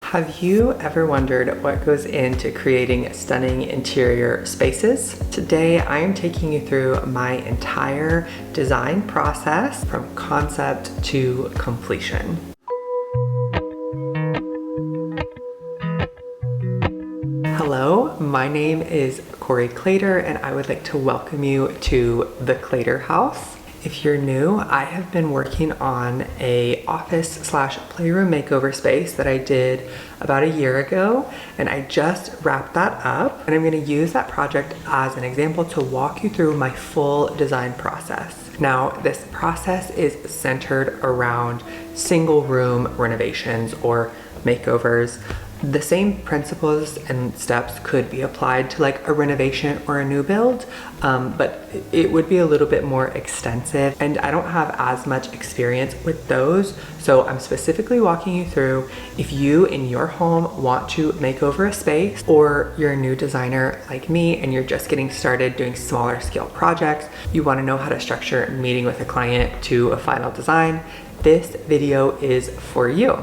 Have you ever wondered what goes into creating stunning interior spaces? Today, I am taking you through my entire design process from concept to completion. Hello, my name is Corey Clater, and I would like to welcome you to the Clater House. If you're new, I have been working on a office/playroom makeover space that I did about a year ago, and I just wrapped that up, and I'm going to use that project as an example to walk you through my full design process. Now, this process is centered around single room renovations or makeovers. The same principles and steps could be applied to like a renovation or a new build, but it would be a little bit more extensive, and I don't have as much experience with those. So I'm specifically walking you through if you in your home want to make over a space, or you're a new designer like me and you're just getting started doing smaller scale projects, you want to know how to structure a meeting with a client to a final design, this video is for you.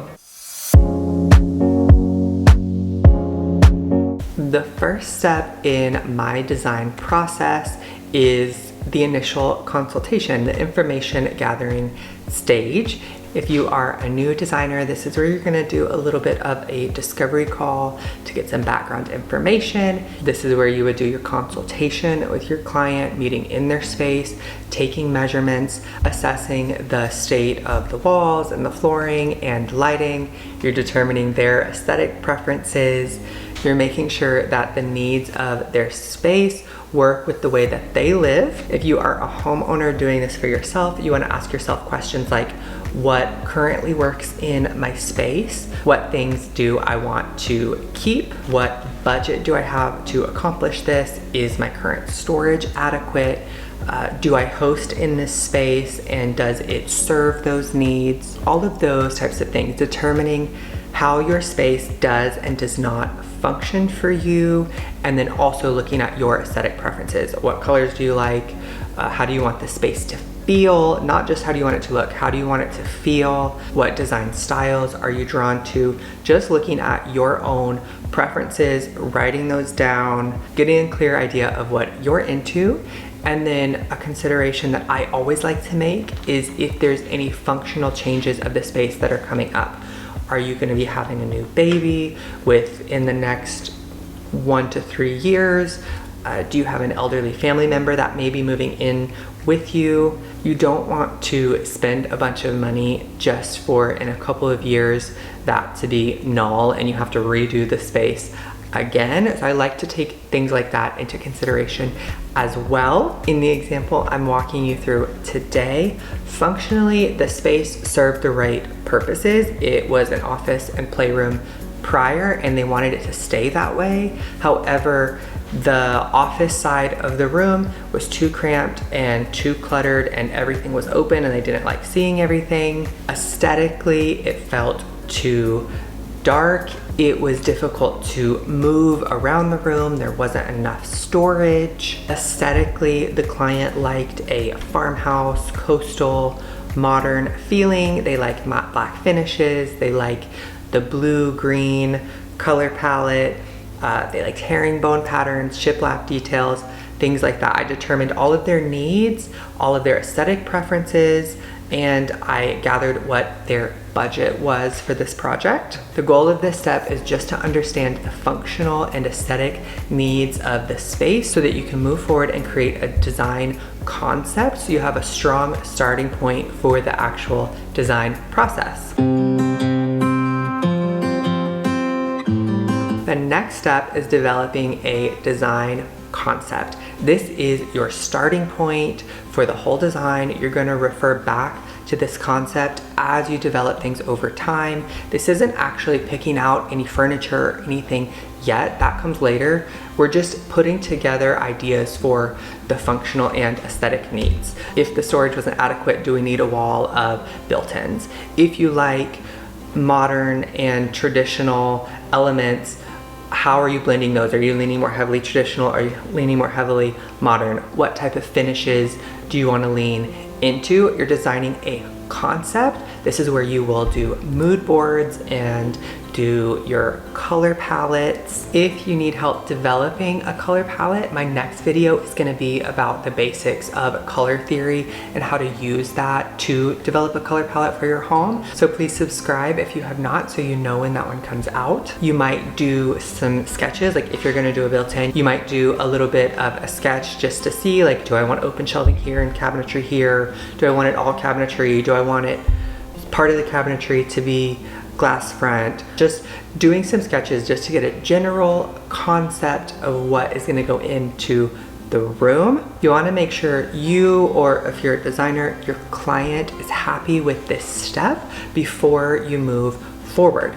The first step in my design process is the initial consultation, the information gathering stage. If you are a new designer, this is where you're gonna do a little bit of a discovery call to get some background information. This is where you would do your consultation with your client, meeting in their space, taking measurements, assessing the state of the walls and the flooring and lighting. You're determining their aesthetic preferences. You're making sure that the needs of their space work with the way that they live. If you are a homeowner doing this for yourself, you want to ask yourself questions like, what currently works in my space? What things do I want to keep? What budget do I have to accomplish this? Is my current storage adequate? Do I host in this space, and does it serve those needs? All of those types of things, determining how your space does and does not function for you, and then also looking at your aesthetic preferences. What colors do you like? How do you want the space to feel? Not just how do you want it to look, how do you want it to feel? What design styles are you drawn to? Just looking at your own preferences, writing those down, getting a clear idea of what you're into. And then a consideration that I always like to make is if there's any functional changes of the space that are coming up. Are you going to be having a new baby within the next 1 to 3 years? Do you have an elderly family member that may be moving in with you? You don't want to spend a bunch of money just for in a couple of years that to be null and you have to redo the space again. So I like to take things like that into consideration as well. In the example I'm walking you through today, functionally the space served the right purposes. It was an office and playroom prior, and they wanted it to stay that way. However, the office side of the room was too cramped and too cluttered, and everything was open and they didn't like seeing everything. Aesthetically, it felt too dark. It was difficult to move around the room. There wasn't enough storage. Aesthetically, the client liked a farmhouse, coastal, modern feeling. They like matte black finishes. They like the blue-green color palette. They liked herringbone patterns, shiplap details, things like that. I determined all of their needs, all of their aesthetic preferences, and I gathered what their budget was for this project. The goal of this step is just to understand the functional and aesthetic needs of the space so that you can move forward and create a design concept so you have a strong starting point for the actual design process. The next step is developing a design concept. This is your starting point for the whole design. You're going to refer back to this concept as you develop things over time. This isn't actually picking out any furniture or anything yet. That comes later. We're just putting together ideas for the functional and aesthetic needs. If the storage wasn't adequate, do we need a wall of built-ins? If you like modern and traditional elements, how are you blending those? Are you leaning more heavily traditional? Are you leaning more heavily modern? What type of finishes do you want to lean into? You're designing a concept. This is where you will do mood boards and do your color palettes. If you need help developing a color palette, my next video is going to be about the basics of color theory and how to use that to develop a color palette for your home. So please subscribe if you have not, so you know when that one comes out. You might do some sketches, like if you're going to do a built-in, you might do a little bit of a sketch just to see, like, do I want open shelving here and cabinetry here? Do I want it all cabinetry? Do I want it part of the cabinetry to be glass front? Just doing some sketches just to get a general concept of what is going to go into the room. You want to make sure you, or if you're a designer, your client is happy with this step before you move forward.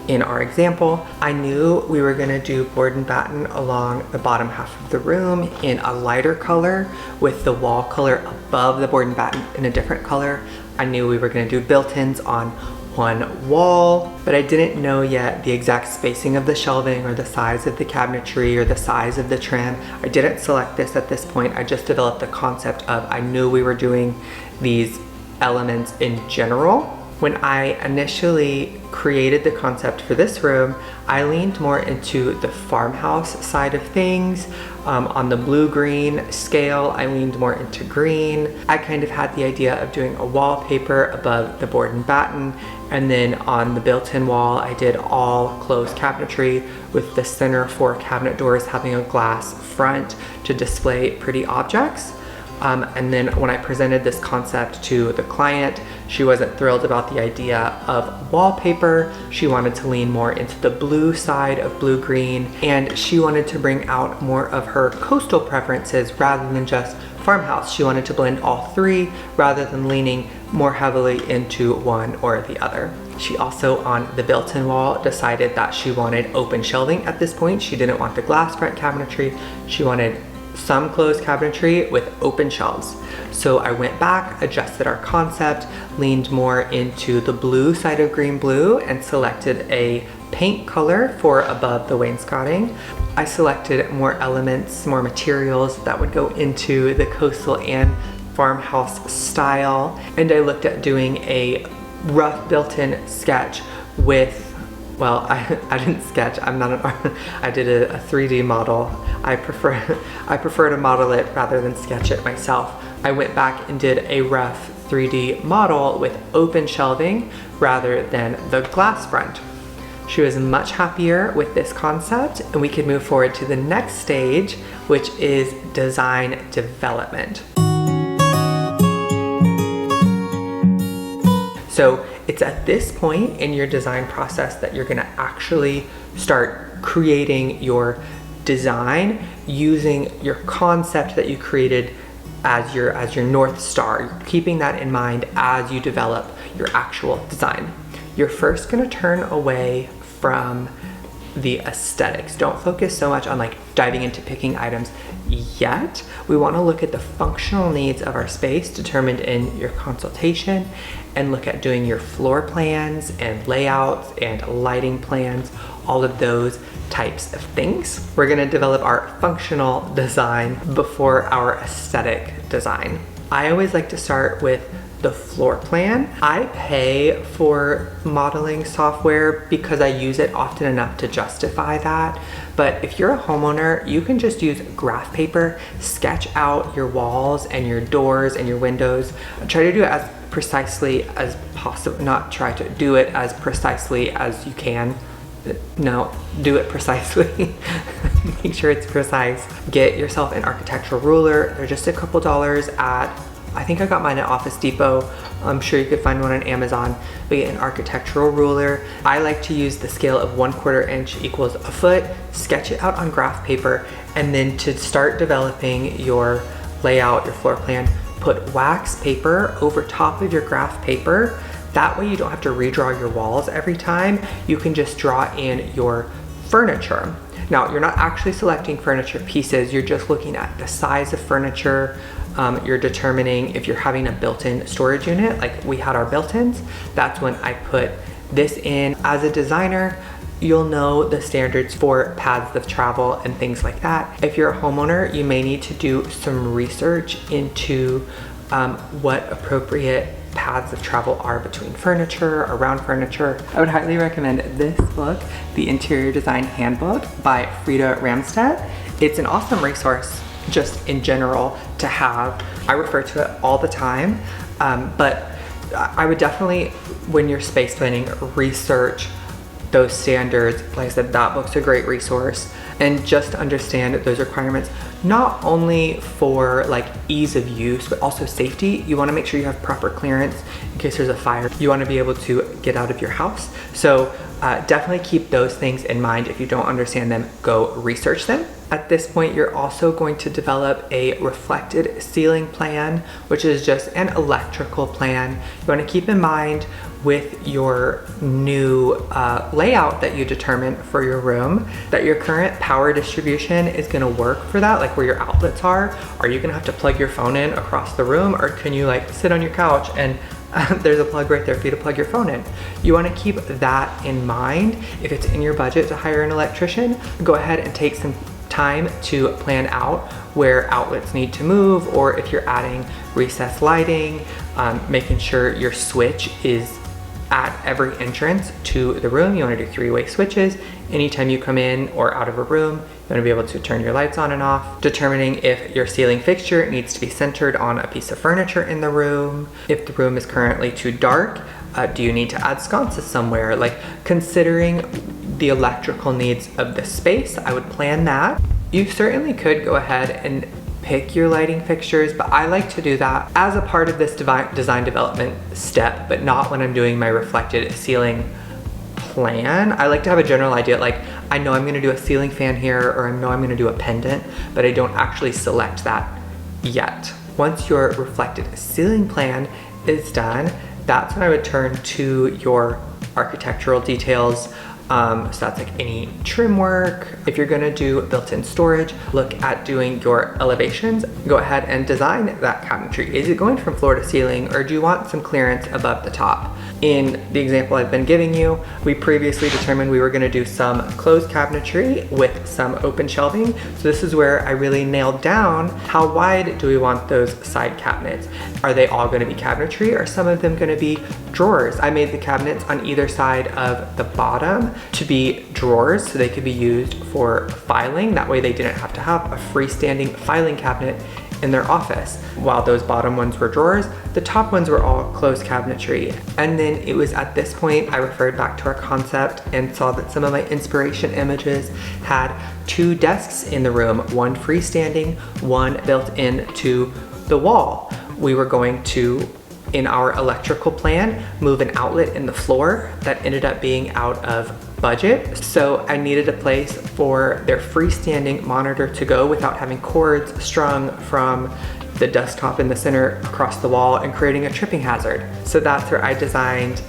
In our example, I knew we were going to do board and batten along the bottom half of the room in a lighter color with the wall color above the board and batten in a different color. I knew we were going to do built-ins on one wall, but I didn't know yet the exact spacing of the shelving or the size of the cabinetry or the size of the trim. I didn't select this at this point. I just developed the concept of, I knew we were doing these elements in general. When I initially created the concept for this room, I leaned more into the farmhouse side of things. On the blue-green scale, I leaned more into green. I kind of had the idea of doing a wallpaper above the board and batten, and then on the built-in wall, I did all closed cabinetry with the center 4 cabinet doors having a glass front to display pretty objects. And then when I presented this concept to the client, she wasn't thrilled about the idea of wallpaper. She wanted to lean more into the blue side of blue-green, and she wanted to bring out more of her coastal preferences rather than just farmhouse. She wanted to blend all 3 rather than leaning more heavily into one or the other. She also, on the built-in wall, decided that she wanted open shelving at this point. She didn't want the glass front cabinetry. She wanted some closed cabinetry with open shelves. So I went back, adjusted our concept, leaned more into the blue side of green blue, and selected a paint color for above the wainscoting. I selected more elements, more materials that would go into the coastal and farmhouse style. And I looked at doing a rough built-in sketch with, well, I didn't sketch, I'm not an artist. I did a 3D model. I prefer to model it rather than sketch it myself. I went back and did a rough 3D model with open shelving rather than the glass front. She was much happier with this concept, and we could move forward to the next stage, which is design development. So it's at this point in your design process that you're gonna actually start creating your design using your concept that you created as your North Star. You're keeping that in mind as you develop your actual design. You're first gonna turn away from the aesthetics. Don't focus so much on like diving into picking items yet. We want to look at the functional needs of our space determined in your consultation, and look at doing your floor plans and layouts and lighting plans, all of those types of things. We're going to develop our functional design before our aesthetic design. I always like to start with the floor plan. I pay for modeling software because I use it often enough to justify that. But if you're a homeowner, you can just use graph paper, sketch out your walls and your doors and your windows. Try to do it as precisely as possible, not try to do it as precisely as you can. No, do it precisely. Make sure it's precise. Get yourself an architectural ruler. They're just a couple dollars at, I think I got mine at Office Depot. I'm sure you could find one on Amazon. But get an architectural ruler. I like to use the scale of 1/4 inch equals a foot, sketch it out on graph paper, and then to start developing your layout, your floor plan, put wax paper over top of your graph paper. That way you don't have to redraw your walls every time. You can just draw in your furniture. Now, you're not actually selecting furniture pieces. You're just looking at the size of furniture. You're determining if you're having a built-in storage unit, like we had our built-ins. That's when I put this in. As a designer, you'll know the standards for paths of travel and things like that. If you're a homeowner, you may need to do some research into what appropriate paths of travel are between furniture, around furniture. I would highly recommend this book, The Interior Design Handbook by Frida Ramstedt. It's an awesome resource just in general to have. I refer to it all the time, but I would definitely, when you're space planning, research those standards. Like I said, that book's a great resource, and just understand those requirements, not only for like ease of use, but also safety. You want to make sure you have proper clearance in case there's a fire. You want to be able to get out of your house. So definitely keep those things in mind. If you don't understand them, go research them. At this point, you're also going to develop a reflected ceiling plan, which is just an electrical plan. You want to keep in mind with your new layout that you determine for your room, that your current power distribution is going to work for that, like where your outlets are. Are you going to have to plug your phone in across the room, or can you like sit on your couch and there's a plug right there for you to plug your phone in? You want to keep that in mind. If it's in your budget to hire an electrician, go ahead and take some time to plan out where outlets need to move, or if you're adding recessed lighting, making sure your switch is at every entrance to the room. You want to do 3-way switches. Anytime you come in or out of a room, you want to be able to turn your lights on and off. Determining if your ceiling fixture needs to be centered on a piece of furniture in the room. If the room is currently too dark, do you need to add sconces somewhere? Like, considering the electrical needs of the space, I would plan that. You certainly could go ahead and pick your lighting fixtures, but I like to do that as a part of this design development step, but not when I'm doing my reflected ceiling plan. I like to have a general idea, like I know I'm gonna do a ceiling fan here, or I know I'm gonna do a pendant, but I don't actually select that yet. Once your reflected ceiling plan is done, that's when I would turn to your architectural details. So that's like any trim work. If you're gonna do built-in storage, look at doing your elevations. Go ahead and design that cabinetry. Is it going from floor to ceiling, or do you want some clearance above the top? In the example I've been giving you, we previously determined we were gonna do some closed cabinetry with some open shelving. So this is where I really nailed down how wide do we want those side cabinets. Are they all gonna be cabinetry, or are some of them gonna be drawers? I made the cabinets on either side of the bottom to be drawers, so they could be used for filing. That way they didn't have to have a freestanding filing cabinet in their office. While those bottom ones were drawers, the top ones were all closed cabinetry. And then it was at this point I referred back to our concept and saw that some of my inspiration images had 2 desks in the room, one freestanding, one built into the wall. We were going to, in our electrical plan, move an outlet in the floor that ended up being out of budget. So I needed a place for their freestanding monitor to go without having cords strung from the desktop in the center across the wall and creating a tripping hazard. So that's where I designed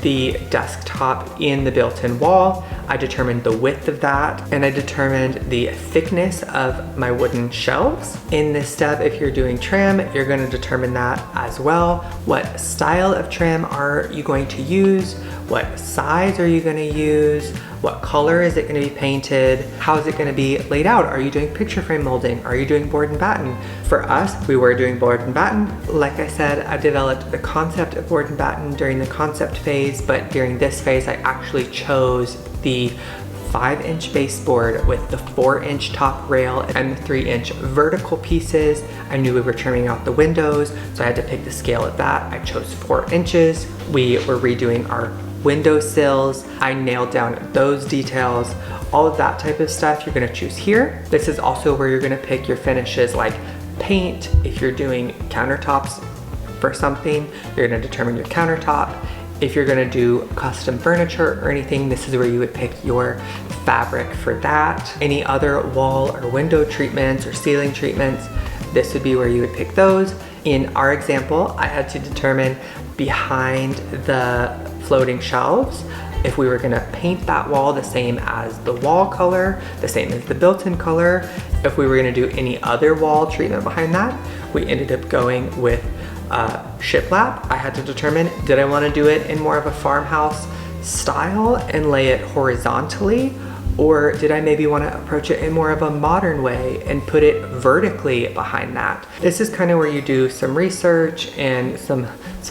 the desktop in the built-in wall. I determined the width of that, and I determined the thickness of my wooden shelves. In this step, if you're doing trim, you're going to determine that as well. What style of trim are you going to use? What size are you going to use? What color is it going to be painted? How is it going to be laid out? Are you doing picture frame molding? Are you doing board and batten? For us, we were doing board and batten. Like I said, I developed the concept of board and batten during the concept phase, but during this phase, I actually chose the 5-inch baseboard with the 4-inch top rail and the 3-inch vertical pieces. I knew we were trimming out the windows, so I had to pick the scale of that. I chose 4 inches. We were redoing our window sills. I nailed down those details. All of that type of stuff you're gonna choose here. This is also where you're gonna pick your finishes, like paint. If you're doing countertops for something, you're gonna determine your countertop. If you're gonna do custom furniture or anything, this is where you would pick your fabric for that. Any other wall or window treatments or ceiling treatments, this would be where you would pick those. In our example, I had to determine behind the floating shelves if we were gonna paint that wall the same as the wall color, the same as the built-in color. If we were gonna do any other wall treatment behind that, we ended up going with shiplap. I had to determine, did I want to do it in more of a farmhouse style and lay it horizontally, Or did I maybe want to approach it in more of a modern way and put it vertically behind that? This is kind of where you do some research and some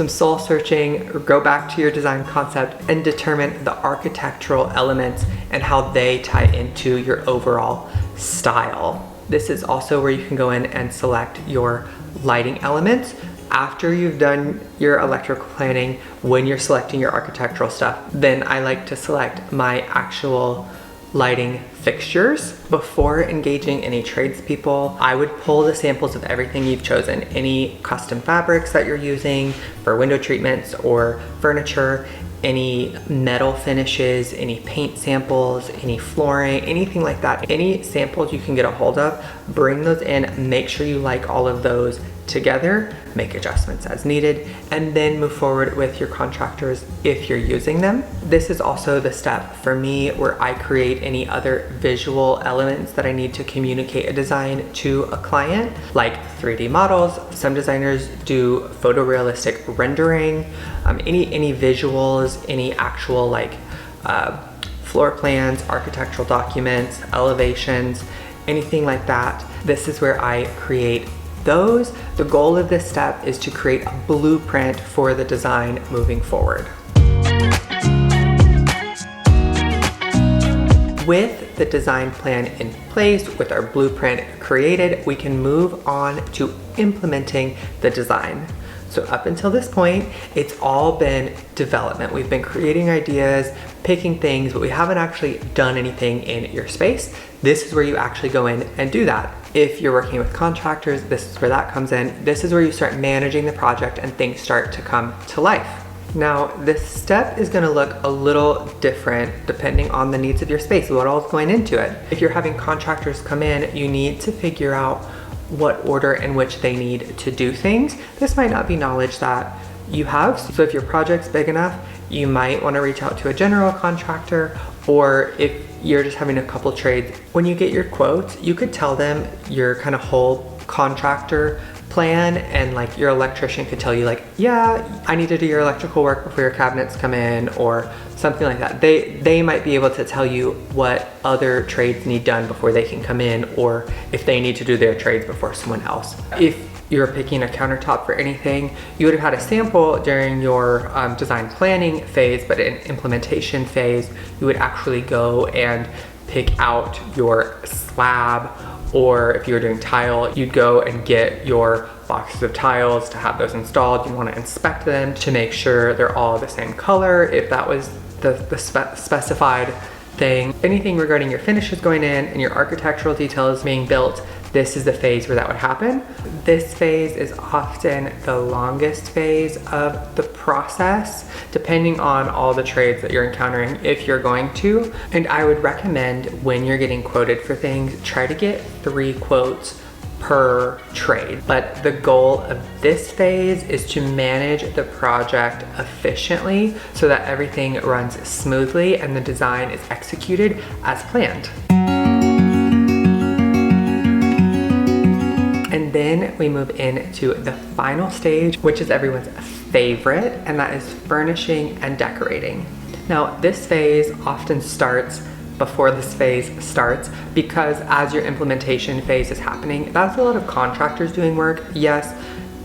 soul searching, or go back to your design concept and determine the architectural elements and how they tie into your overall style. This is also where you can go in and select your lighting elements after you've done your electrical planning. When you're selecting your architectural stuff, then I like to select my actual lighting fixtures. Before engaging any tradespeople, I would pull the samples of everything you've chosen, any custom fabrics that you're using for window treatments or furniture, any metal finishes, any paint samples, any flooring, anything like that. Any samples you can get a hold of, bring those in, make sure you like all of those together, make adjustments as needed, and then move forward with your contractors if you're using them. This is also the step for me where I create any other visual elements that I need to communicate a design to a client, like 3D models. Some designers do photorealistic rendering, any visuals, any actual like floor plans, architectural documents, elevations, anything like that. This is where I create those. The goal of this step is to create a blueprint for the design moving forward. With the design plan in place, with our blueprint created, we can move on to implementing the design. So up until this point, it's all been development. We've been creating ideas, picking things, but we haven't actually done anything in your space. This is where you actually go in and do that. If you're working with contractors, this is where that comes in. This is where you start managing the project and things start to come to life. Now, this step is gonna look a little different depending on the needs of your space, what all is going into it. If you're having contractors come in, you need to figure out what order in which they need to do things. This might not be knowledge that you have. So if your project's big enough, you might want to reach out to a general contractor, or if you're just having a couple trades, when you get your quotes, you could tell them your kind of whole contractor plan, and like your electrician could tell you like, yeah, I need to do your electrical work before your cabinets come in, or something like that. They might be able to tell you what other trades need done before they can come in, or if they need to do their trades before someone else. If you're picking a countertop for anything, you would have had a sample during your design planning phase, but in implementation phase, you would actually go and pick out your slab, or if you were doing tile, you'd go and get your boxes of tiles to have those installed. You want to inspect them to make sure they're all the same color, if that was the specified thing. Anything regarding your finishes going in and your architectural details being built, this is the phase where that would happen. This phase is often the longest phase of the process, depending on all the trades that you're encountering, if you're going to. And I would recommend, when you're getting quoted for things, try to get 3 quotes per trade. But the goal of this phase is to manage the project efficiently so that everything runs smoothly and the design is executed as planned. And then we move into the final stage, which is everyone's favorite, and that is furnishing and decorating. Now, this phase often starts before this phase starts, because as your implementation phase is happening, that's a lot of contractors doing work. Yes,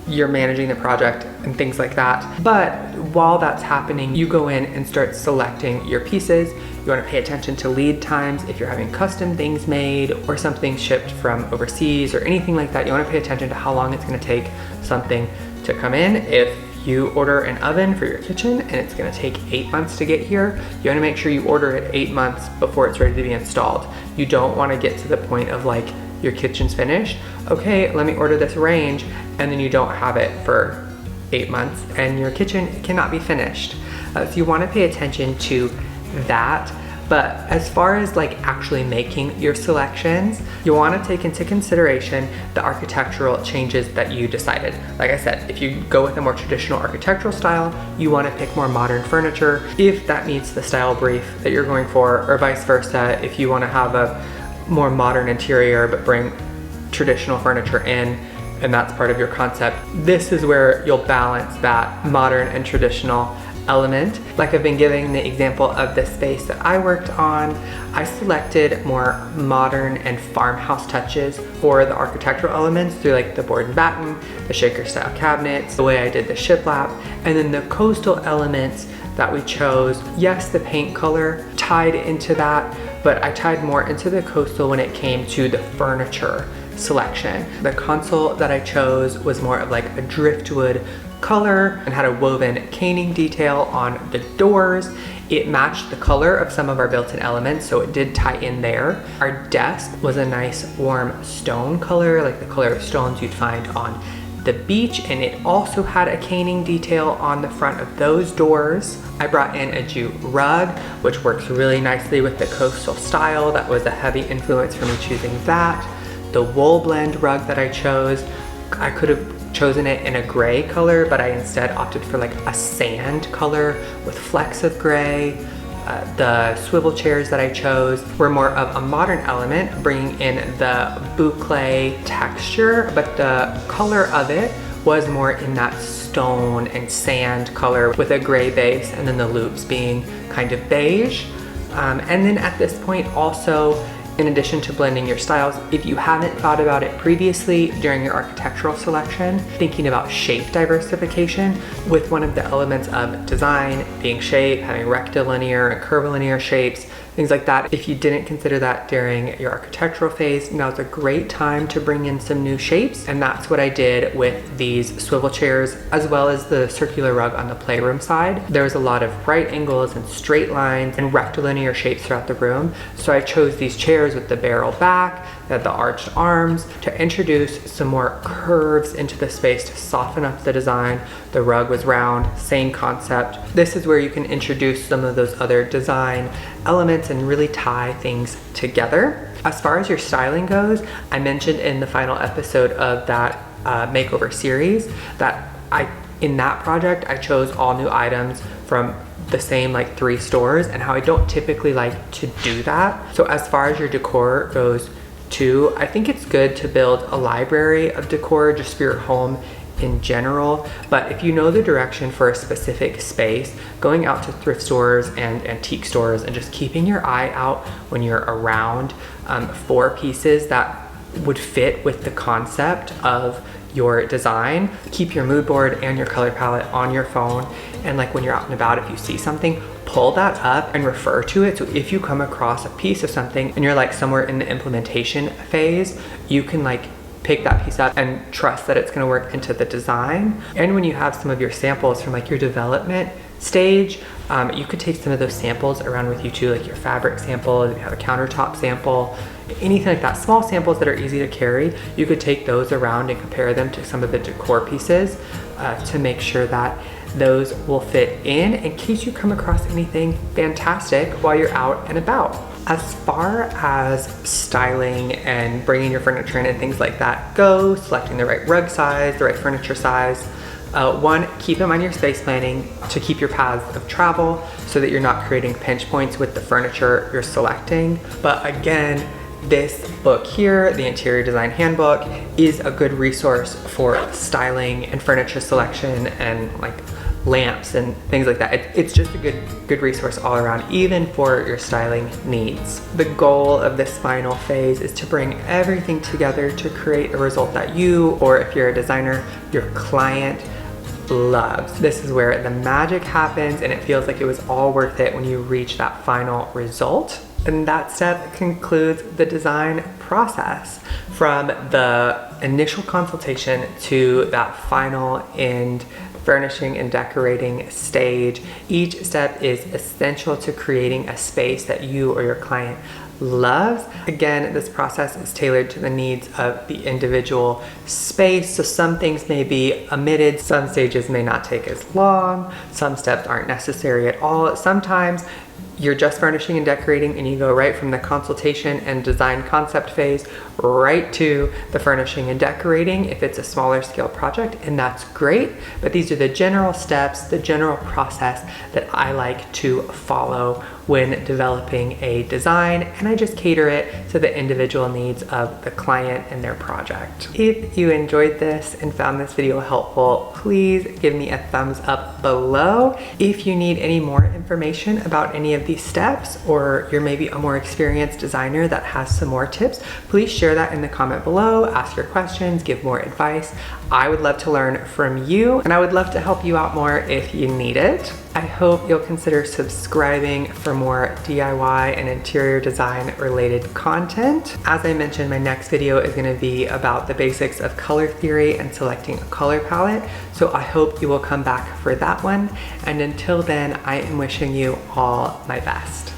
you're managing the project and things like that, but while that's happening, you go in and start selecting your pieces. You want to pay attention to lead times. If you're having custom things made or something shipped from overseas or anything like that, you want to pay attention to how long it's going to take something to come in. If you order an oven for your kitchen and it's going to take 8 months to get here, you want to make sure you order it 8 months before it's ready to be installed. You don't want to get to the point of like, your kitchen's finished, okay, let me order this range, and then you don't have it for 8 months and your kitchen cannot be finished. So you want to pay attention to that. But as far as like actually making your selections, you want to take into consideration the architectural changes that you decided. Like I said, if you go with a more traditional architectural style, you want to pick more modern furniture if that meets the style brief that you're going for, or vice versa. If you want to have a more modern interior but bring traditional furniture in, and that's part of your concept, this is where you'll balance that modern and traditional element. Like I've been giving the example of the space that I worked on, I selected more modern and farmhouse touches for the architectural elements through like the board and batten, the shaker style cabinets, the way I did the shiplap, and then the coastal elements that we chose. Yes, the paint color tied into that, but I tied more into the coastal when it came to the furniture selection. The console that I chose was more of like a driftwood color and had a woven caning detail on the doors. It matched the color of some of our built-in elements, so it did tie in there. Our desk was a nice warm stone color, like the color of stones you'd find on the beach, and it also had a caning detail on the front of those doors. I brought in a jute rug, which works really nicely with the coastal style. That was a heavy influence for me choosing that. The wool blend rug that I chose, I could have chosen it in a gray color, but I instead opted for like a sand color with flecks of gray. The swivel chairs that I chose were more of a modern element, bringing in the boucle texture, but the color of it was more in that stone and sand color with a gray base, and then the loops being kind of beige. And then at this point also, in addition to blending your styles, if you haven't thought about it previously during your architectural selection, thinking about shape diversification with one of the elements of design being shape, having rectilinear and curvilinear shapes, things like that. If you didn't consider that during your architectural phase, now's a great time to bring in some new shapes. And that's what I did with these swivel chairs, as well as the circular rug on the playroom side. There was a lot of right angles and straight lines and rectilinear shapes throughout the room. So I chose these chairs with the barrel back, that the arched arms, to introduce some more curves into the space to soften up the design. The rug was round, same concept. This is where you can introduce some of those other design elements and really tie things together. As far as your styling goes, I mentioned in the final episode of that makeover series that in that project, I chose all new items from the same like 3 stores, and how I don't typically like to do that. So as far as your decor goes too, I think it's good to build a library of decor just for your home in general. But if you know the direction for a specific space, going out to thrift stores and antique stores and just keeping your eye out when you're around for pieces that would fit with the concept of your design. Keep your mood board and your color palette on your phone, and like when you're out and about, if you see something, pull that up and refer to it. So if you come across a piece of something and you're like somewhere in the implementation phase, you can like pick that piece up and trust that it's going to work into the design. And when you have some of your samples from like your development stage, you could take some of those samples around with you too, like your fabric sample, if you have a countertop sample, anything like that, small samples that are easy to carry. You could take those around and compare them to some of the decor pieces to make sure that those will fit in case you come across anything fantastic while you're out and about. As far as styling and bringing your furniture in and things like that go, selecting the right rug size, the right furniture size, one, keep in mind your space planning to keep your paths of travel so that you're not creating pinch points with the furniture you're selecting. But again, this book here, the Interior Design Handbook, is a good resource for styling and furniture selection and like lamps and things like that. It's just a good resource all around, even for your styling needs. The goal of this final phase is to bring everything together to create a result that you, or if you're a designer, your client loves. This is where the magic happens, and it feels like it was all worth it when you reach that final result. And that step concludes the design process, from the initial consultation to that final end furnishing and decorating stage. Each step is essential to creating a space that you or your client loves. Again, this process is tailored to the needs of the individual space. So some things may be omitted, some stages may not take as long, some steps aren't necessary at all. Sometimes you're just furnishing and decorating and you go right from the consultation and design concept phase right to the furnishing and decorating if it's a smaller scale project, and that's great. But these are the general steps, the general process that I like to follow when developing a design, and I just cater it to the individual needs of the client and their project. If you enjoyed this and found this video helpful, please give me a thumbs up below. If you need any more information about any of these steps, or you're maybe a more experienced designer that has some more tips, please share that in the comment below, ask your questions, give more advice. I would love to learn from you, and I would love to help you out more if you need it. I hope you'll consider subscribing for more DIY and interior design related content. As I mentioned, my next video is going to be about the basics of color theory and selecting a color palette. So I hope you will come back for that one. And until then, I am wishing you all my best.